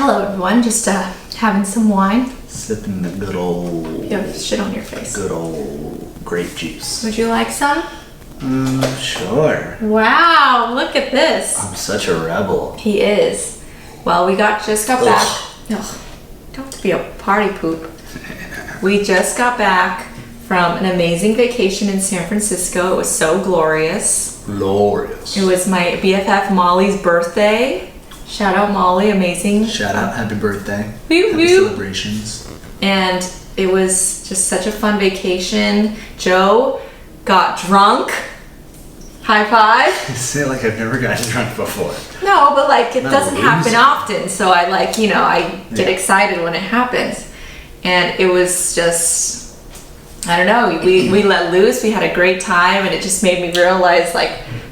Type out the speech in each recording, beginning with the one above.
Hello everyone, just having some wine. Sipping the good old... You have shit on your face. Good old grape juice. Would you like some? Sure. Wow, look at this. I'm such a rebel. He is. Well, we just got back. Ugh, don't be a party poop. We just got back from an amazing vacation in San Francisco. It was so glorious. Glorious. It was my BFF Molly's birthday. Shout out Molly, amazing. Shout out, happy birthday. Woo, happy woo. celebrations. And it was just such a fun vacation. Joe got drunk. High five. You say it like I've never gotten drunk before. No, but like it Not doesn't losing. happen often. So I I get excited when it happens. And it was just, I don't know, we let loose. We had a great time and it just made me realize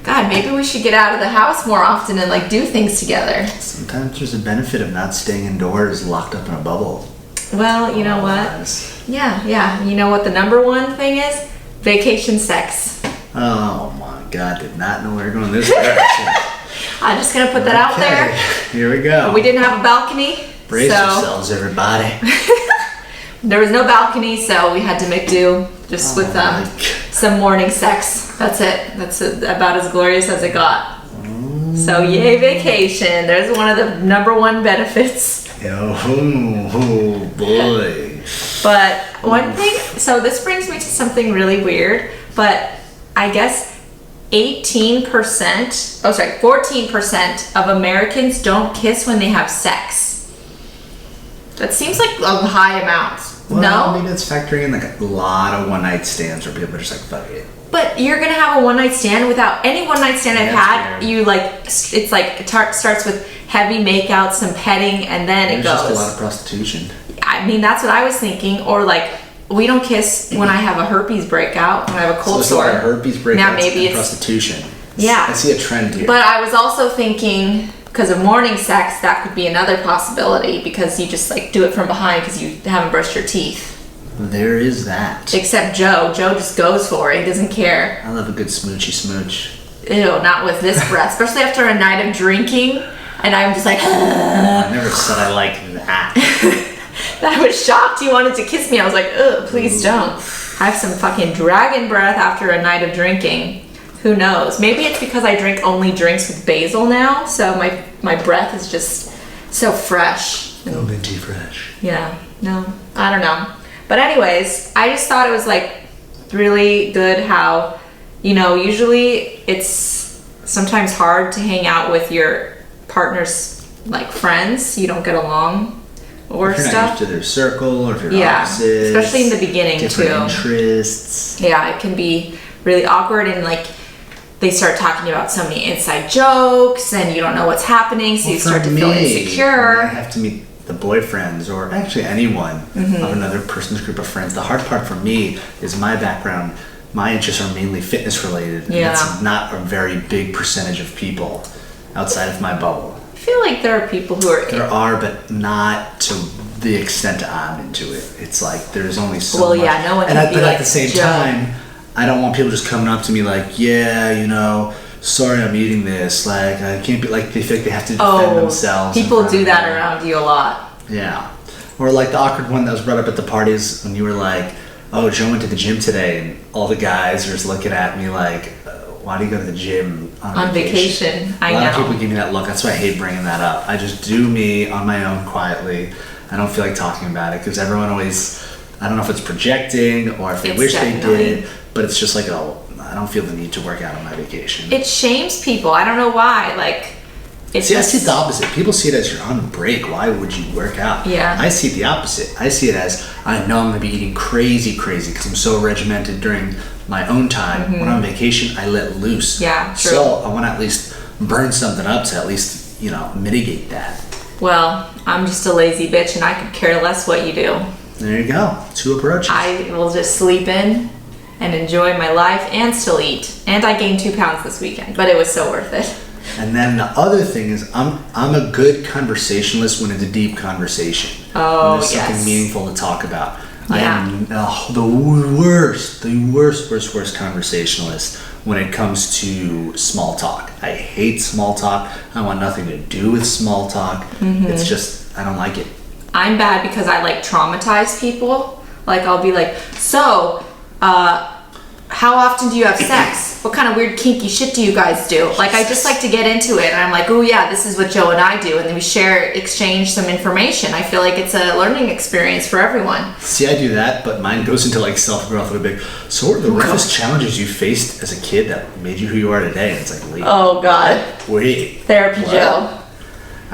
God, maybe we should get out of the house more often and do things together. Sometimes there's a benefit of not staying indoors locked up in a bubble. Well, you know what? Yeah. You know what the number one thing is? Vacation sex. Oh my God, did not know we were going this direction. I'm just gonna put that out there. Here we go. We didn't have a balcony. Brace so yourselves, everybody. there was no balcony, so we had to make do just with some morning sex. That's it. That's about as glorious as it got. So yay vacation. There's one of the number one benefits. Oh boy. But one thing, so this brings me to something really weird, but I guess 14% of Americans don't kiss when they have sex. That seems like a high amount. Well, No? I mean, it's factoring in a lot of one-night stands where people are just fuck it. But you're gonna have a one-night stand without any one-night stand I've had. Fair. You starts with heavy makeout, some petting, and then it There's goes. just a lot of prostitution. I mean, that's what I was thinking. Or we don't kiss when I have a herpes breakout, when I have a cold So sore. there's a lot of herpes breakouts Now maybe and it's prostitution. Yeah. I see a trend here. But I was also thinking, because of morning sex, that could be another possibility because you just do it from behind because you haven't brushed your teeth. There is that. Except Joe. Joe just goes for it. He doesn't care. I love a good smoochy smooch. Ew, not with this breath. Especially after a night of drinking. And I'm just I never said I like that. I was shocked you wanted to kiss me. I was like, ugh, please don't. I have some fucking dragon breath after a night of drinking. Who knows? Maybe it's because I drink only drinks with basil now. So my breath is just so fresh. No minty fresh. Yeah, no, I don't know. But anyways, I just thought it was really good how, usually it's sometimes hard to hang out with your partner's friends. You don't get along or If you're stuff. not used to their circle or if you're Yeah, opposites. especially in the beginning different too. interests. Yeah, it can be really awkward and they start talking about so many inside jokes and you don't know what's happening, so you start to feel insecure. I have to meet the boyfriends or actually anyone of another person's group of friends. The hard part for me is my background. My interests are mainly fitness related. Yeah. And that's not a very big percentage of people outside of my bubble. I feel like there are people who are... There are, but not to the extent I'm into it. It's there's only so much. Well, yeah, no one can be but at the same Joe. time, I don't want people just coming up to me sorry I'm eating this. I can't be they feel like they have to defend themselves. People do that around you a lot. Yeah. Or the awkward one that was brought up at the parties when you were oh, Joe went to the gym today, and all the guys are just looking at me why do you go to the gym on vacation? I know. A lot of know. people give me that look. That's why I hate bringing that up. I just do me on my own quietly. I don't feel like talking about it because everyone always, I don't know if it's projecting or if they wish they did, but it's just I don't feel the need to work out on my vacation. It shames people. I don't know why. I see it the opposite. People see it as you're on break. Why would you work out? Yeah. I see it the opposite. I see it as I know I'm going to be eating crazy because I'm so regimented during my own time. When I'm on vacation, I let loose. Yeah, true. So I want to at least burn something up to at least, mitigate that. Well, I'm just a lazy bitch and I could care less what you do. There you go. Two approaches. I will just sleep in and enjoy my life and still eat. And I gained 2 pounds this weekend, but it was so worth it. And then the other thing is I'm a good conversationalist when it's a deep conversation. Oh, when there's yes. something meaningful to talk about. I Yeah. am the worst conversationalist when it comes to small talk. I hate small talk. I want nothing to do with small talk. It's just I don't like it. I'm bad because I like traumatize people. Like I'll be like, so, how often do you have sex? What kind of weird kinky shit do you guys do? Like I just like to get into it and I'm like, oh yeah, this is what Joe and I do. And then we exchange some information. I feel like it's a learning experience for everyone. See, I do that, but mine goes into like self-growth a little bit. So what are the roughest challenges you faced as a kid that made you who you are today? And it's like, wait. Oh God. Wait. Therapy, what? Joe.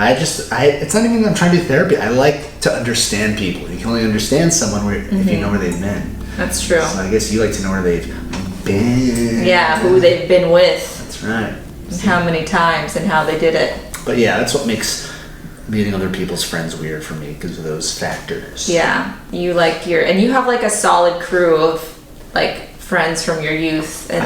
It's not even that I'm trying to do therapy. I like to understand people. You can only understand someone if you know where they've been. That's true. So I guess you like to know where they've been. Yeah, who they've been with. That's right. And how many times and how they did it. But yeah, that's what makes meeting other people's friends weird for me because of those factors. Yeah, you like and you have like a solid crew of like friends from your youth, and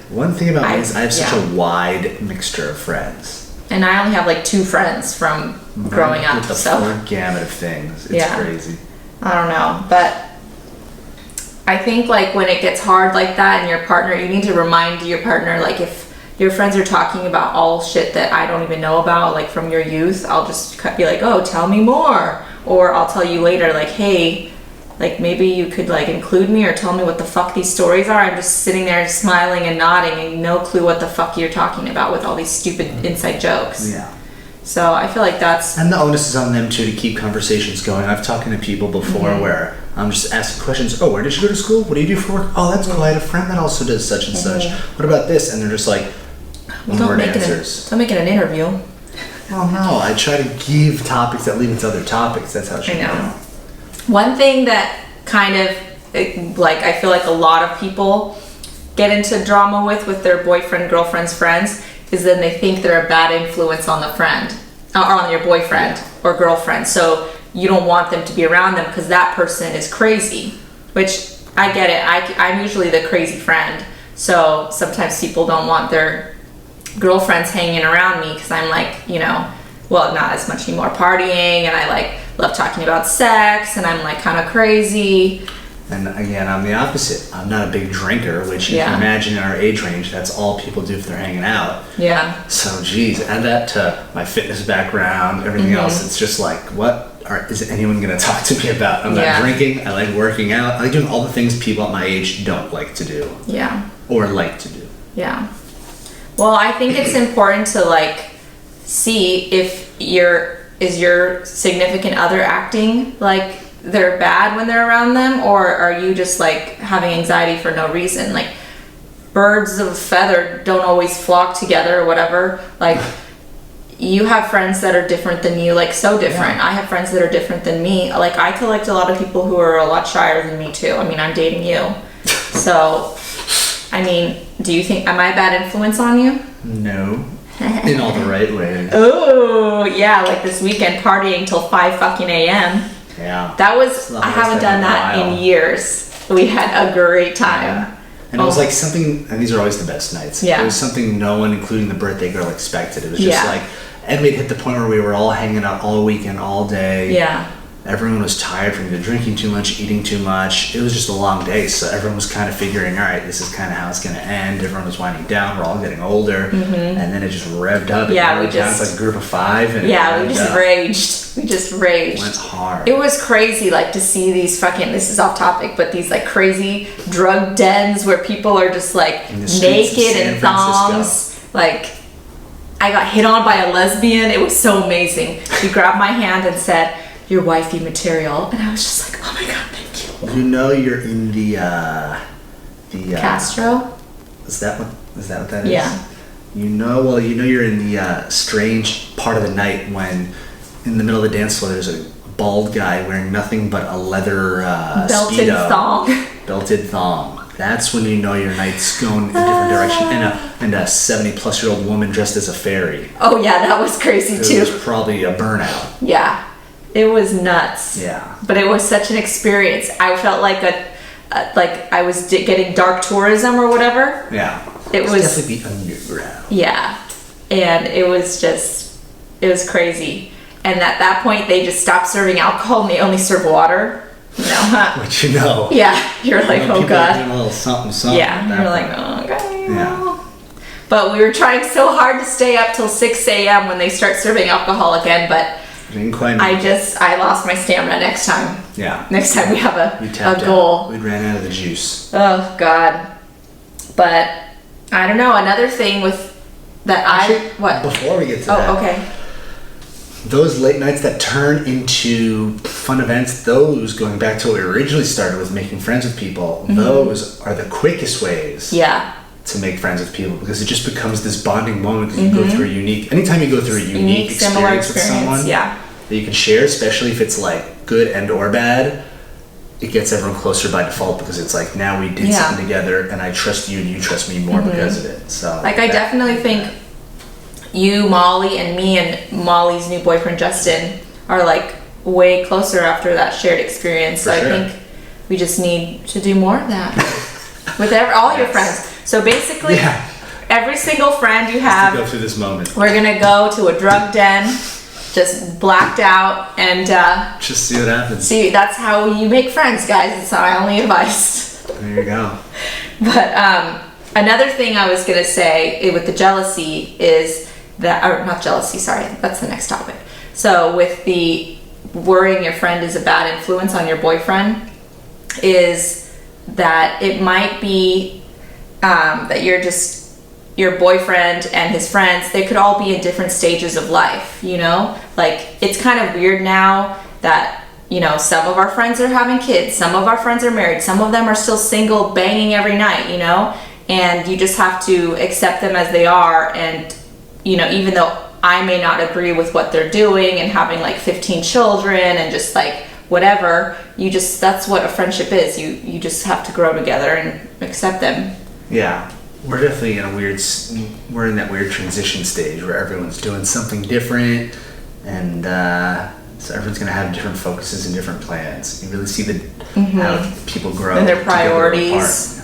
one thing about me is I have such a wide mixture of friends. And I only have like 2 friends from growing up. With the full gamut of things. It's crazy. I don't know, but I think like when it gets hard like that and your partner, you need to remind your partner, like if your friends are talking about all shit that I don't even know about, like from your youth, I'll just be like, oh, tell me more. Or I'll tell you later, like, hey, like maybe you could like include me or tell me what the fuck these stories are. I'm just sitting there smiling and nodding and no clue what the fuck you're talking about with all these stupid inside jokes. Yeah. So I feel like that's... And the onus is on them too to keep conversations going. I've talked to people before where I'm just asking questions. Oh, where did you go to school? What do you do for work? Oh, that's cool. I had a friend that also does such and such. What about this? And they're just like, don't make it an interview. Well, no. I try to give topics that lead into other topics. That's how it should go. One thing that kind of, like, I feel like a lot of people get into drama with their boyfriend, girlfriend's friends is then they think they're a bad influence on the friend or on your boyfriend or girlfriend. So you don't want them to be around them because that person is crazy, which I get it. I'm usually the crazy friend. So sometimes people don't want their girlfriends hanging around me because I'm like, well, not as much anymore, partying, and I like love talking about sex, and I'm like kind of crazy. And again, I'm the opposite. I'm not a big drinker, which you can imagine in our age range, that's all people do if they're hanging out. Yeah. So, geez, add that to my fitness background, everything else. It's just like, is anyone going to talk to me about? I'm not drinking. I like working out. I like doing all the things people at my age don't like to do. Yeah. Or like to do. Yeah. Well, I think it's important to like see if is your significant other acting like they're bad when they're around them, or are you just like having anxiety for no reason? Like birds of a feather don't always flock together or whatever. Like you have friends that are different than you, like so different. I have friends that are different than me. Like I collect a lot of people who are a lot shyer than me too. I mean, I'm dating you. So, I mean, do you think, am I a bad influence on you? No. In all the right ways. Oh, yeah, like this weekend partying till 5 fucking a.m. Yeah. That was, I haven't done that in years. We had a great time. Yeah. And it was like something, and these are always the best nights. Yeah. It was something no one, including the birthday girl, expected. It was just like, and we'd hit the point where we were all hanging out all weekend, all day. Yeah. Everyone was tired from either drinking too much, eating too much. It was just a long day, so everyone was kind of figuring, all right, this is kind of how it's going to end. Everyone was winding down. We're all getting older. And then it just revved up. Yeah, we just... It's like a group of 5. And we just raged. We just raged. Went hard. It was crazy, like, to see these fucking, this is off topic, but these, like, crazy drug dens where people are just, like, naked in thongs. Like, I got hit on by a lesbian. It was so amazing. She grabbed my hand and said, "Your wifey material," and I was just like, "Oh my god, thank you." You know you're in the Castro? Is that what that is? Yeah. You know you're in the strange part of the night when in the middle of the dance floor there's a bald guy wearing nothing but a leather belted Speedo. thong. Belted thong. That's when you know your night's going in a different direction. And a 70-plus-year-old woman dressed as a fairy. Oh yeah, that was crazy too. It was probably a burnout. Yeah. It was nuts. Yeah. But it was such an experience. I felt like like I was getting dark tourism or whatever. Yeah. It was definitely underground. Yeah. And it was crazy. And at that point they just stopped serving alcohol and they only serve water. Which Yeah. You're like, oh god. Doing a little something. Yeah. You're like, oh okay. Yeah. But we were trying so hard to stay up till 6 a.m. when they start serving alcohol again, but Didn't quite make I lost my stamina next time. Yeah. Next time we have a goal. We ran out of the juice. Oh God. But I don't know. Another thing with that what? Before we get to that. Oh, okay. Those late nights that turn into fun events, those, going back to what we originally started with, making friends with people, those are the quickest ways to make friends with people, because it just becomes this bonding moment, because you go through anytime you go through a unique experience with someone that you can share, especially if it's like good and or bad, it gets everyone closer by default, because it's like, now we did something together and I trust you and you trust me more because of it. So like, I definitely think you, Molly, and me and Molly's new boyfriend Justin are like way closer after that shared experience. So I think we just need to do more of that with all your friends. So basically, every single friend you have, go through this moment. We're gonna go to a drug den, just blacked out, and just see what happens. See, that's how you make friends, guys. It's my only advice. There you go. But another thing I was gonna say with the jealousy is that, or not jealousy, sorry, that's the next topic. So with the worrying your friend is a bad influence on your boyfriend, is that it might be that your boyfriend and his friends, they could all be in different stages of life, you know? Like, it's kind of weird now that, you know, some of our friends are having kids, some of our friends are married, some of them are still single, banging every night, you know? And you just have to accept them as they are. And, you know, even though I may not agree with what they're doing and having like 15 children and just like whatever, that's what a friendship is. You just have to grow together and accept them. Yeah. We're definitely we're in that weird transition stage where everyone's doing something different, and so everyone's going to have different focuses and different plans. You really see how people grow and their priorities.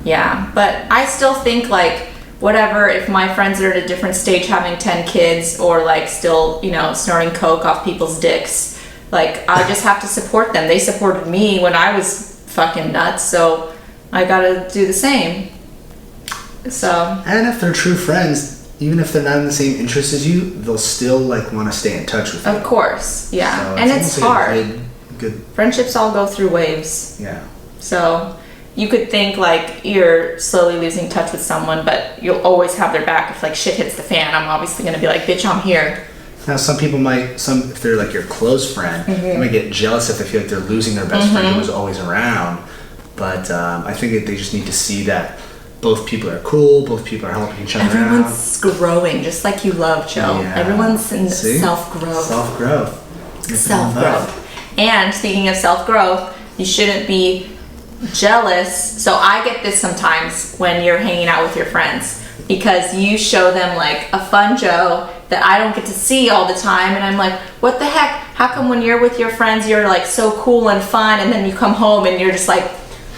Yeah, but I still think like, whatever, if my friends are at a different stage, having 10 kids, or like still, you know, snorting coke off people's dicks, like, I just have to support them. They supported me when I was fucking nuts, so I gotta do the same. So, and if they're true friends, even if they're not in the same interests as you, they'll still like want to stay in touch with you. Of course, yeah. So and it's hard. Good. Friendships all go through waves. Yeah. So you could think like you're slowly losing touch with someone, but you'll always have their back. If like shit hits the fan, I'm obviously gonna be like, bitch, I'm here. Now, some people if they're like your close friend, they might get jealous if they feel like they're losing their best friend who was always around. But I think that they just need to see that both people are cool, both people are helping each other out. Everyone's growing, just like you love, Joe. Yeah. Everyone's in self-growth. Self-growth. And speaking of self-growth, you shouldn't be jealous. So I get this sometimes when you're hanging out with your friends, because you show them like a fun Joe that I don't get to see all the time, and I'm like, what the heck? How come when you're with your friends you're like so cool and fun, and then you come home and you're just like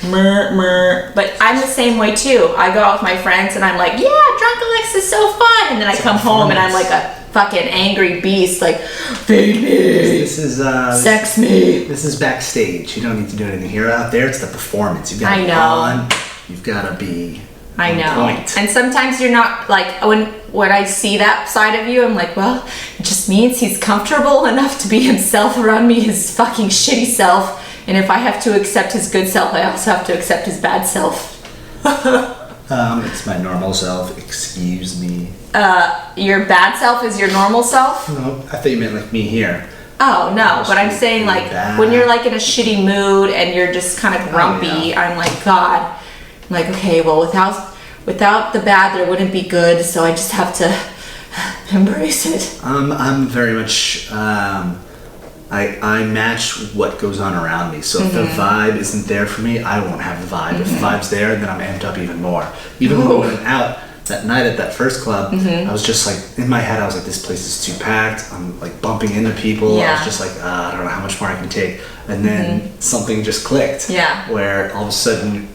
But I'm the same way too. I go out with my friends and I'm like, yeah, Drunk Alex is so fun, and then I come home and I'm like a fucking angry beast, like, feed me, this is sex me. This is backstage. You don't need to do anything here. Out there, it's the performance. You've got to be on. You've got to be on point. And sometimes you're not, like, when I see that side of you, I'm like, well, it just means he's comfortable enough to be himself around me, his fucking shitty self. And if I have to accept his good self, I also have to accept his bad self. It's my normal self. Excuse me. Your bad self is your normal self? No, I thought you meant like me here. Oh, no. But I'm saying, like, when you're, like, in a shitty mood and you're just kind of grumpy, I'm like, God. I'm like, okay, well, without the bad, there wouldn't be good, so I just have to embrace it. I'm very much... I match what goes on around me. So if the vibe isn't there for me, I won't have the vibe. If the vibe's there, then I'm amped up even more. Even when we went out that night at that first club, I was just like, in my head, I was like, this place is too packed. I'm like bumping into people. I was just like, I don't know how much more I can take. And then something just clicked. Yeah. Where all of a sudden,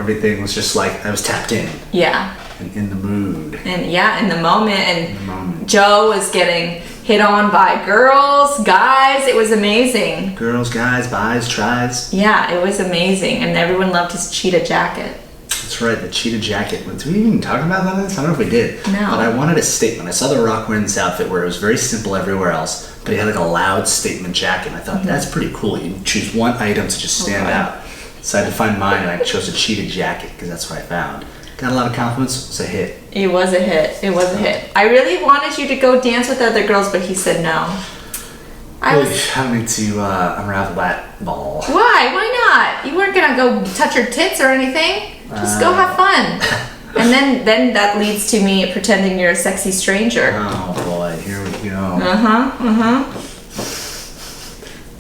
everything was just like, I was tapped in. Yeah. And in the mood. And yeah, in the moment. And Joe was getting hit on by girls, guys. It was amazing. Girls, guys, bis, tries. Yeah, it was amazing. And everyone loved his cheetah jacket. That's right, the cheetah jacket. Did we even talk about that? I don't know if we did. No. But I wanted a statement. I saw The Rock wearing this outfit where it was very simple everywhere else, but he had like a loud statement jacket. And I thought, that's pretty cool. You choose one item to just stand out. So I had to find mine, and I chose a cheetah jacket because that's what I found. Got a lot of compliments. It was a hit. It was a hit. It was a hit. I really wanted you to go dance with the other girls, but he said no. I don't need to unravel that ball. Why? Why not? You weren't gonna go touch her tits or anything. Just go have fun. And then that leads to me pretending you're a sexy stranger. Oh boy, here we go.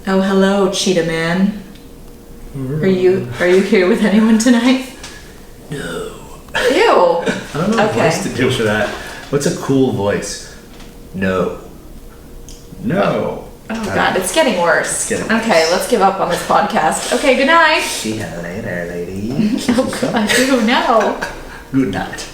Oh, hello, cheetah man. Are you here with anyone tonight? No. Ew. I don't know what Okay. voice to do for that. What's a cool voice? No. No. Oh god, it's getting worse. It's getting Okay, let's give up on this podcast. Okay, good night. See you later, lady. Oh god, ew, no. Good night.